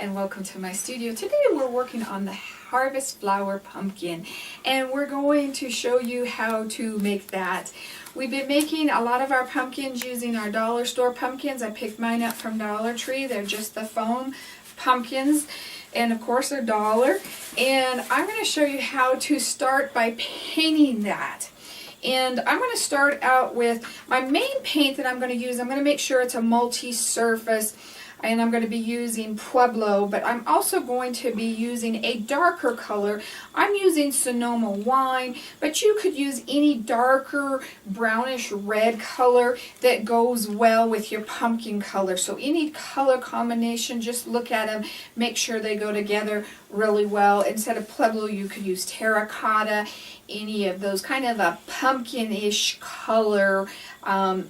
and welcome to my studio. Today we're working on the harvest flower pumpkin and we're going to show you how to make that. We've been making a lot of our pumpkins using our dollar store pumpkins. I picked mine up from Dollar Tree. They're just the foam pumpkins and of course they're $1. And I'm going to show you how to start by painting that. And I'm going to start out with my main paint that I'm going to use. I'm going to make sure it's a multi-surface. And I'm going to be using Pueblo, but I'm also going to be using a darker color. I'm using Sonoma Wine, but you could use any darker brownish red color that goes well with your pumpkin color. So any color combination, just look at them, make sure they go together really well. Instead of Pueblo, you could use terracotta, any of those kind of a pumpkin-ish color,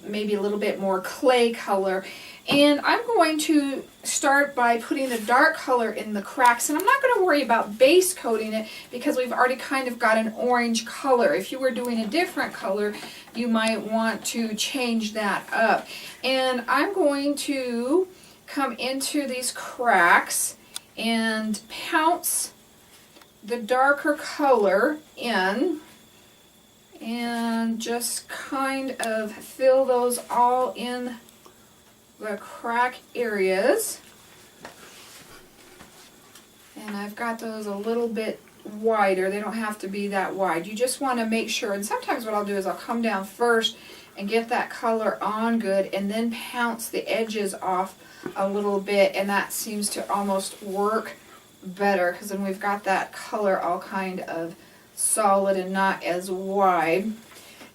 maybe a little bit more clay color. And I'm going to start by putting the dark color in the cracks. And I'm not going to worry about base coating it because we've already kind of got an orange color. If you were doing a different color, you might want to change that up. And I'm going to come into these cracks and pounce the darker color in and just kind of fill those all in the crack areas. And I've got those a little bit wider. They don't have to be that wide. You just want to make sure, and sometimes what I'll do is I'll come down first and get that color on good and then pounce the edges off a little bit, and that seems to almost work better because then we've got that color all kind of solid and not as wide.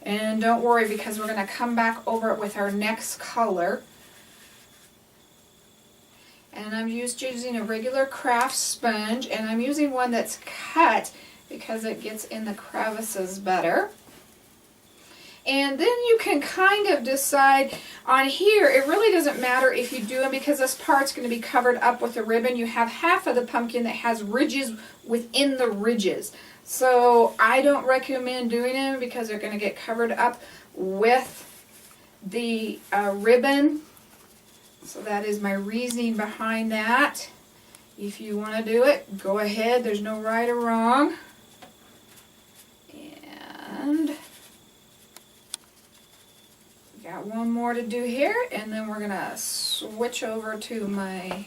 And don't worry because we're going to come back over it with our next color. And I'm just using a regular craft sponge, and I'm using one that's cut because it gets in the crevices better. And then you can kind of decide on here, it really doesn't matter if you do them because this part's going to be covered up with a ribbon. You have half of the pumpkin that has ridges within the ridges. So I don't recommend doing them because they're going to get covered up with the ribbon. So that is my reasoning behind that. If you want to do it, go ahead. There's no right or wrong. And we got one more to do here, and then we're going to switch over to my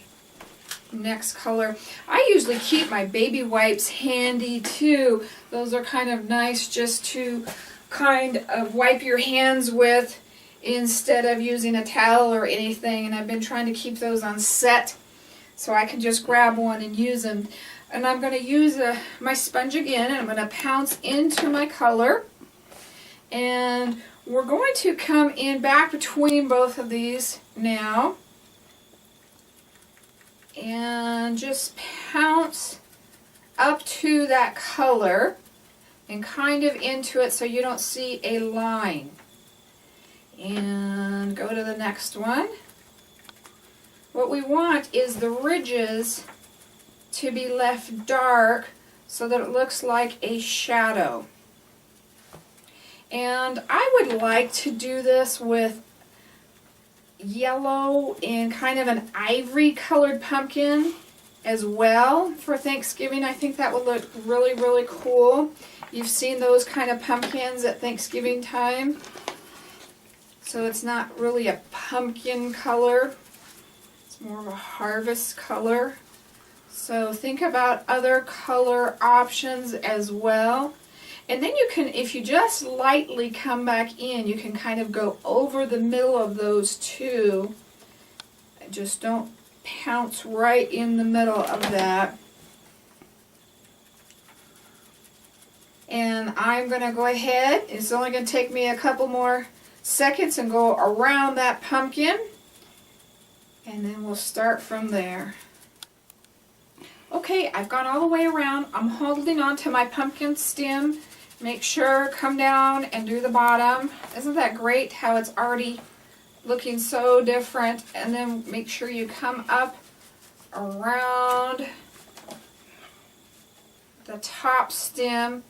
next color. I usually keep my baby wipes handy too. Those are kind of nice just to kind of wipe your hands with instead of using a towel or anything, and I've been trying to keep those on set so I can just grab one and use them. And I'm going to use my sponge again, and I'm going to pounce into my color, and we're going to come in back between both of these now and just pounce up to that color and kind of into it so you don't see a line. And go to the next one. What we want is the ridges to be left dark so that it looks like a shadow. And I would like to do this with yellow and kind of an ivory colored pumpkin as well for Thanksgiving. I think that would look really, really cool. You've seen those kind of pumpkins at Thanksgiving time. So it's not really a pumpkin color, it's more of a harvest color. So think about other color options as well. And then you can, if you just lightly come back in, you can kind of go over the middle of those two. Just don't pounce right in the middle of that. And I'm going to go ahead, it's only going to take me a couple more seconds and go around that pumpkin, and then we'll start from there. Okay, I've gone all the way around. I'm holding on to my pumpkin stem. Make sure, come down and do the bottom. Isn't that great how it's already looking so different? And then make sure you come up around the top stem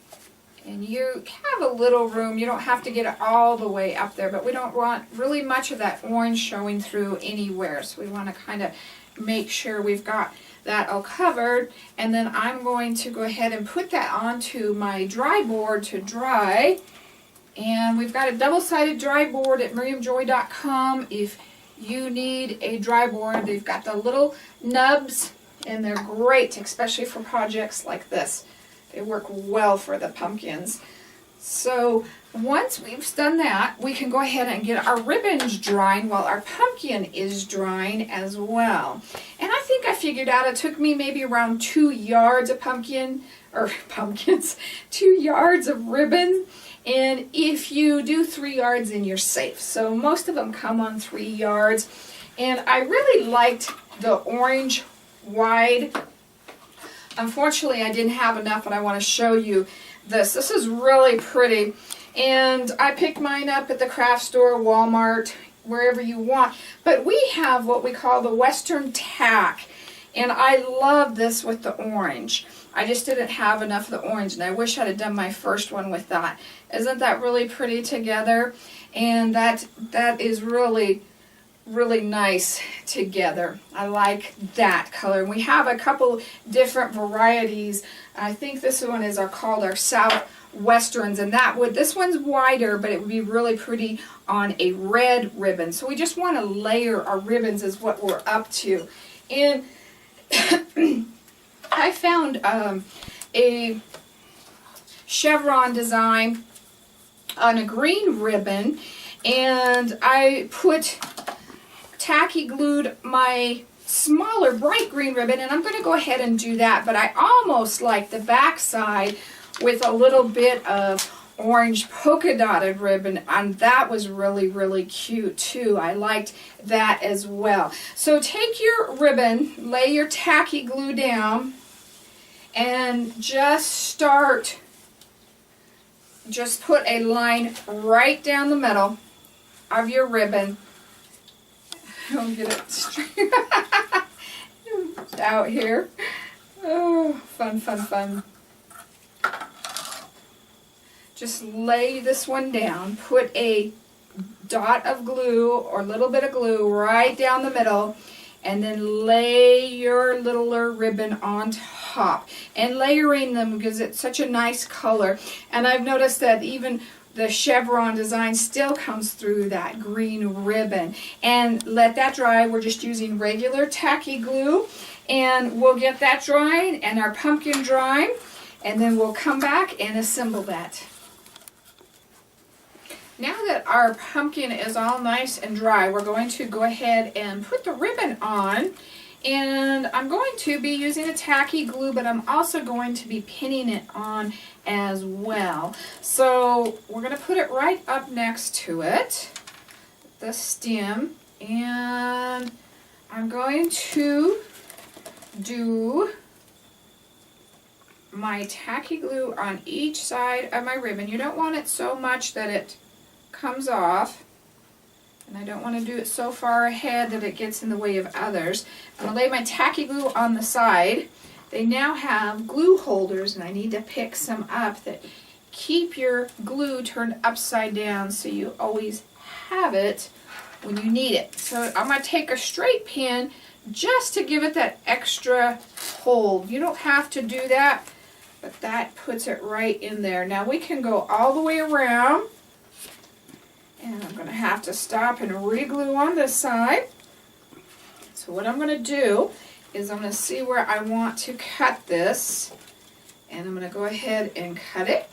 And you have a little room. You don't have to get it all the way up there, but we don't want really much of that orange showing through anywhere. So we want to kind of make sure we've got that all covered. And then I'm going to go ahead and put that onto my dry board to dry. And we've got a double-sided dry board at miriamjoy.com. If you need a dry board, they've got the little nubs, and they're great, especially for projects like this. They work well for the pumpkins. So once we've done that, we can go ahead and get our ribbons drying while our pumpkin is drying as well. And I think I figured out it took me maybe around 2 yards of pumpkins, 2 yards of ribbon. And if you do 3 yards, then you're safe. So most of them come on 3 yards. And I really liked the orange wide. Unfortunately, I didn't have enough, and I want to show you this. This is really pretty. And I picked mine up at the craft store, Walmart, wherever you want. But we have what we call the Western tack. And I love this with the orange. I just didn't have enough of the orange, and I wish I'd have done my first one with that. Isn't that really pretty together? And that is really, really nice together. I like that color. And we have a couple different varieties. I think this one is called our Southwesterns, and this one's wider, but it would be really pretty on a red ribbon. So we just want to layer our ribbons is what we're up to. And I found a chevron design on a green ribbon, and I tacky glued my smaller bright green ribbon, and I'm going to go ahead and do that, but I almost like the back side with a little bit of orange polka dotted ribbon, and that was really, really cute too. I liked that as well. So take your ribbon, lay your tacky glue down, and just put a line right down the middle of your ribbon. I'll get it straight out here. Oh, fun, fun, fun. Just lay this one down. Put a dot of glue or a little bit of glue right down the middle, and then lay your littler ribbon on top. And layering them because it's such a nice color. And I've noticed that even the chevron design still comes through that green ribbon. And let that dry. We're just using regular tacky glue. And we'll get that drying and our pumpkin drying. And then we'll come back and assemble that. Now that our pumpkin is all nice and dry, we're going to go ahead and put the ribbon on. And I'm going to be using a tacky glue, but I'm also going to be pinning it on as well. So we're going to put it right up next to it, the stem, and I'm going to do my tacky glue on each side of my ribbon. You don't want it so much that it comes off, and I don't want to do it so far ahead that it gets in the way of others. I'm going to lay my tacky glue on the side. They now have glue holders, and I need to pick some up that keep your glue turned upside down so you always have it when you need it. So I'm going to take a straight pin just to give it that extra hold. You don't have to do that, but that puts it right in there. Now we can go all the way around. And I'm going to have to stop and re-glue on this side. So what I'm going to do is I'm going to see where I want to cut this. And I'm going to go ahead and cut it.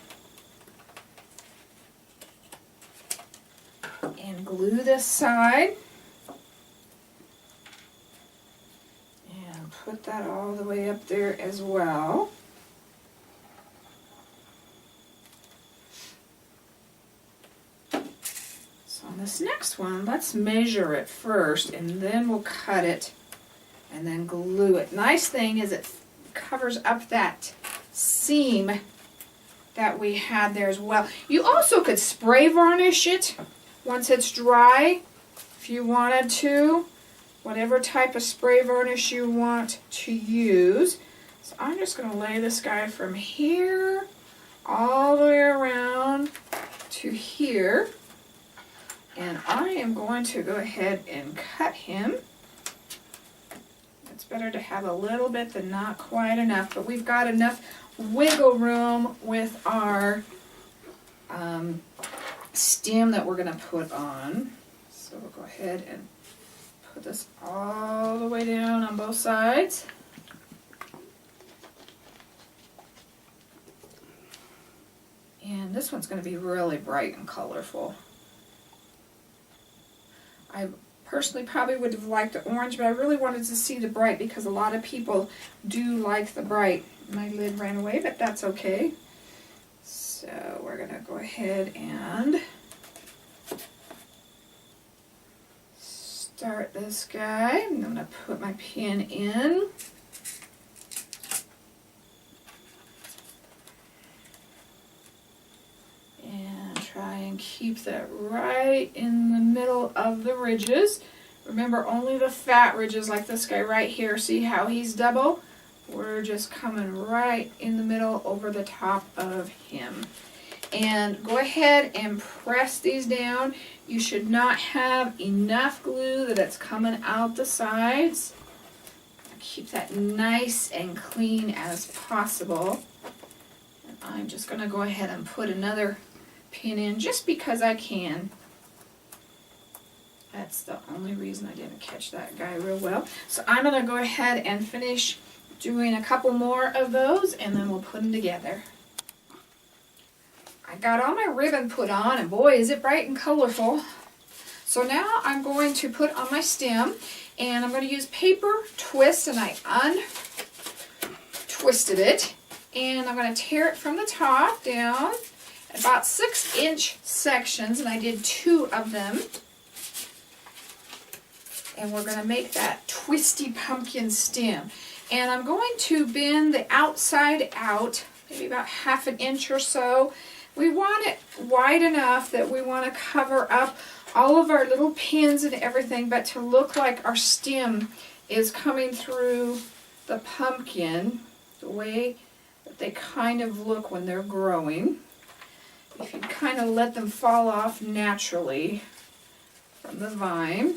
And glue this side. And put that all the way up there as well. On this next one, let's measure it first, and then we'll cut it and then glue it. Nice thing is it covers up that seam that we had there as well. You also could spray varnish it once it's dry if you wanted to, whatever type of spray varnish you want to use. So I'm just going to lay this guy from here all the way around to here. And I am going to go ahead and cut him. It's better to have a little bit than not quite enough, but we've got enough wiggle room with our stem that we're going to put on. So we'll go ahead and put this all the way down on both sides. And this one's going to be really bright and colorful. I personally probably would have liked the orange, but I really wanted to see the bright because a lot of people do like the bright. My lid ran away, but that's okay. So we're going to go ahead and start this guy. I'm going to put my pin in. And try and keep that right in the middle of the ridges. Remember, only the fat ridges, like this guy right here. See how he's double? We're just coming right in the middle over the top of him. And go ahead and press these down. You should not have enough glue that it's coming out the sides. Keep that nice and clean as possible. And I'm just going to go ahead and put another pin in just because I can. That's the only reason I didn't catch that guy real well. So I'm going to go ahead and finish doing a couple more of those and then we'll put them together. I got all my ribbon put on and boy is it bright and colorful. So now I'm going to put on my stem and I'm going to use paper twist, and I untwisted it, and I'm going to tear it from the top down about 6-inch sections, and I did 2 of them. And we're going to make that twisty pumpkin stem. And I'm going to bend the outside out, maybe about 1/2 inch or so. We want it wide enough that we want to cover up all of our little pins and everything, but to look like our stem is coming through the pumpkin the way that they kind of look when they're growing. If you kind of let them fall off naturally from the vine.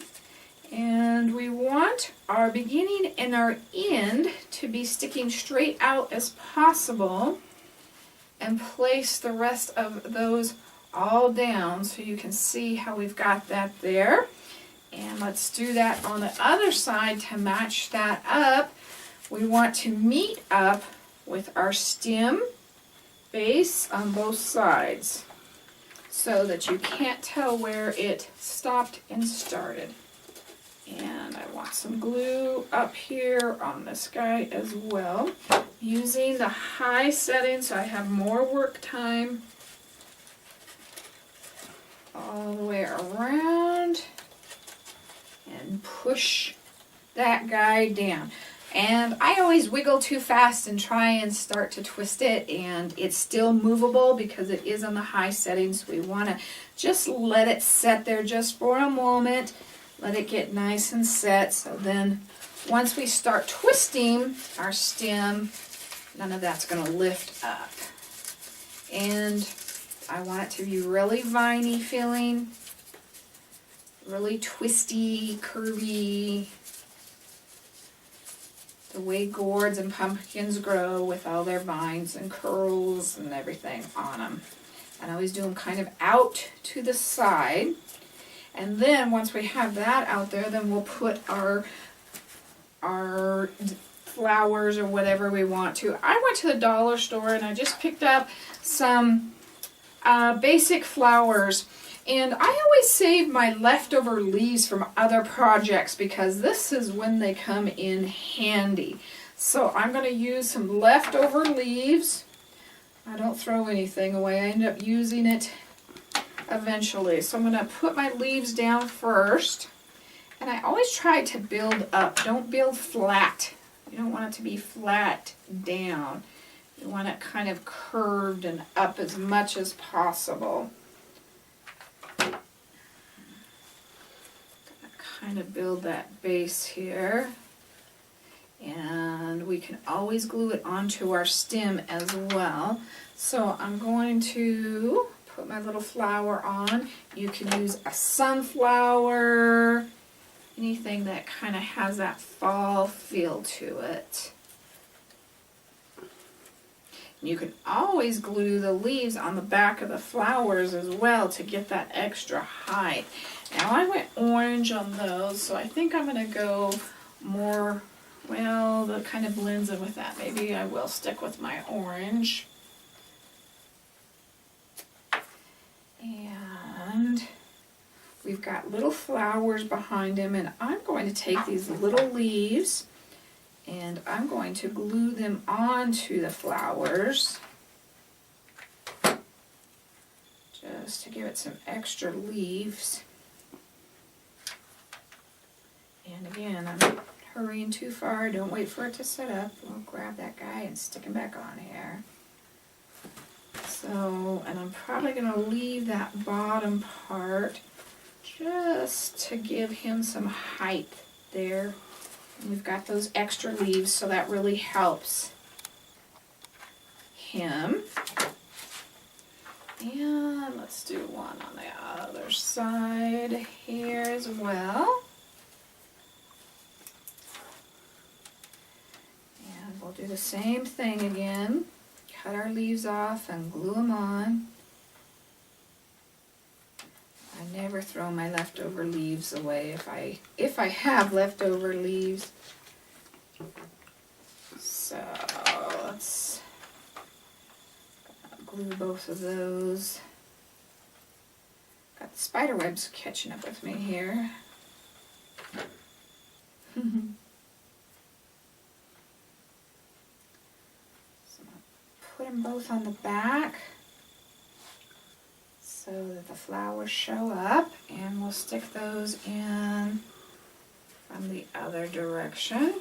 And we want our beginning and our end to be sticking straight out as possible, and place the rest of those all down so you can see how we've got that there. And let's do that on the other side to match that up. We want to meet up with our stem base on both sides so that you can't tell where it stopped and started. And I want some glue up here on this guy as well. Using the high setting so I have more work time all the way around and push that guy down. And I always wiggle too fast and try and start to twist it, and it's still movable because it is on the high settings. We want to just let it set there just for a moment. Let it get nice and set, so then once we start twisting our stem, none of that's going to lift up. And I want it to be really viney feeling, really twisty, curvy, the way gourds and pumpkins grow with all their vines and curls and everything on them. And I always do them kind of out to the side. And then once we have that out there, then we'll put our flowers or whatever we want to. I went to the dollar store and I just picked up some basic flowers. And I always save my leftover leaves from other projects because this is when they come in handy. So I'm going to use some leftover leaves. I don't throw anything away. I end up using it eventually. So I'm going to put my leaves down first. And I always try to build up. Don't build flat. You don't want it to be flat down. You want it kind of curved and up as much as possible. Kind of build that base here. And we can always glue it onto our stem as well. So I'm going to put my little flower on. You can use a sunflower, anything that kind of has that fall feel to it. You can always glue the leaves on the back of the flowers as well to get that extra height. Now I went orange on those, so I think I'm going to go more, well, that kind of blends in with that. Maybe I will stick with my orange. And we've got little flowers behind him, and I'm going to take these little leaves and I'm going to glue them onto the flowers just to give it some extra leaves. And again, I'm not hurrying too far. Don't wait for it to set up. We'll grab that guy and stick him back on here. So, and I'm probably going to leave that bottom part just to give him some height there. And we've got those extra leaves, so that really helps him. And let's do one on the other side here as well. And we'll do the same thing again. Cut our leaves off and glue them on. I never throw my leftover leaves away if I have leftover leaves. So let's glue both of those. Got the spider webs catching up with me here. So put them both on the back so that the flowers show up, and we'll stick those in from the other direction.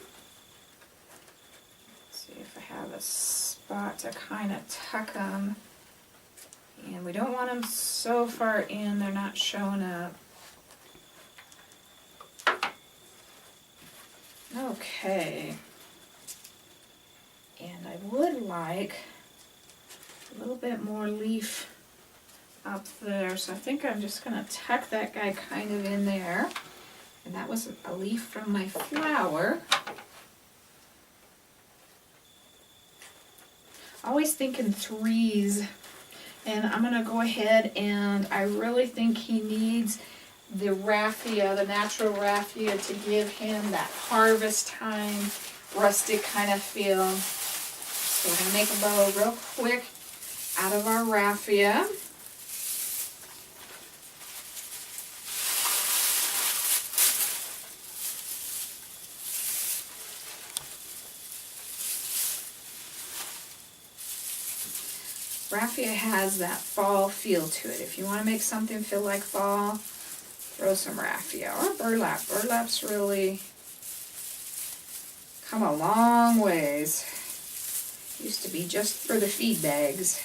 Let's see if I have a spot to kind of tuck them, and we don't want them so far in they're not showing up. Okay, and I would like a little bit more leaf up there, so I think I'm just going to tuck that guy kind of in there. And that was a leaf from my flower. Always thinking threes, and I'm going to go ahead, and I really think he needs the raffia, the natural raffia, to give him that harvest time rustic kind of feel. So we're going to make a bow real quick out of our raffia. Raffia has that fall feel to it. If you want to make something feel like fall, throw some raffia or burlap. Burlap's really come a long ways. Used to be just for the feed bags.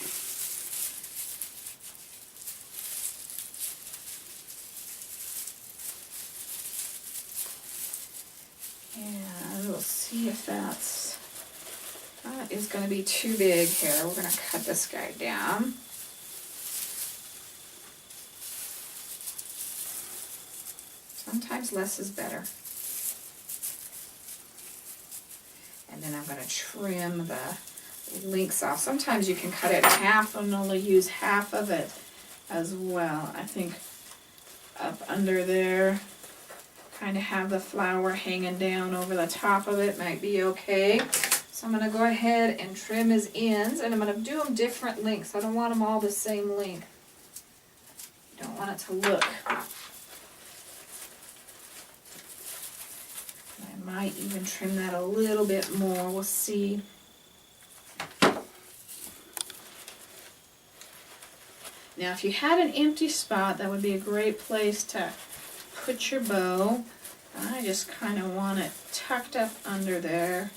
And we'll see if that is going to be too big here. We're going to cut this guy down. Sometimes less is better. And then I'm going to trim the links off. Sometimes you can cut it in half and only use half of it as well. I think up under there, kind of have the flower hanging down over the top of it might be okay. So I'm going to go ahead and trim his ends, and I'm going to do them different lengths. I don't want them all the same length. You don't want it to look. I might even trim that a little bit more. We'll see. Now, if you had an empty spot, that would be a great place to put your bow. I just kind of want it tucked up under there,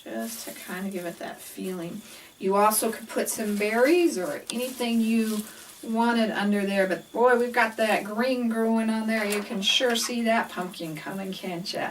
just to kind of give it that feeling. You also could put some berries or anything you wanted under there, but boy, we've got that green growing on there. You can sure see that pumpkin coming, can't you?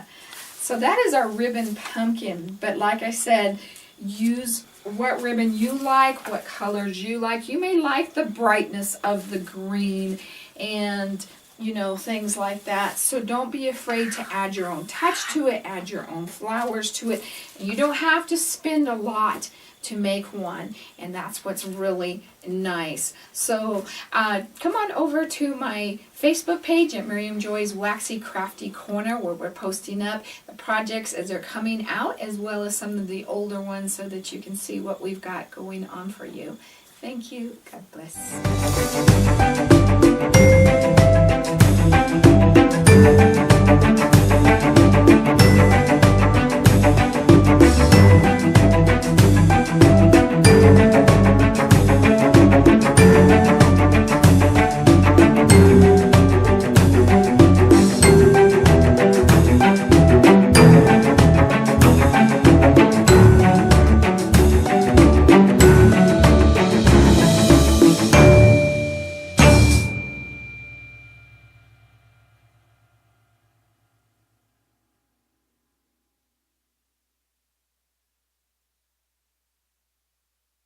So that is our ribbon pumpkin, but like I said, use what ribbon you like, what colors you like. You may like the brightness of the green and, you know, things like that. So don't be afraid to add your own touch to it, add your own flowers to it. You don't have to spend a lot to make one, and that's what's really nice. So come on over to my Facebook page at Miriam Joy's Waxy Crafty Corner, where we're posting up the projects as they're coming out, as well as some of the older ones, so that you can see what we've got going on for you. Thank you. God bless.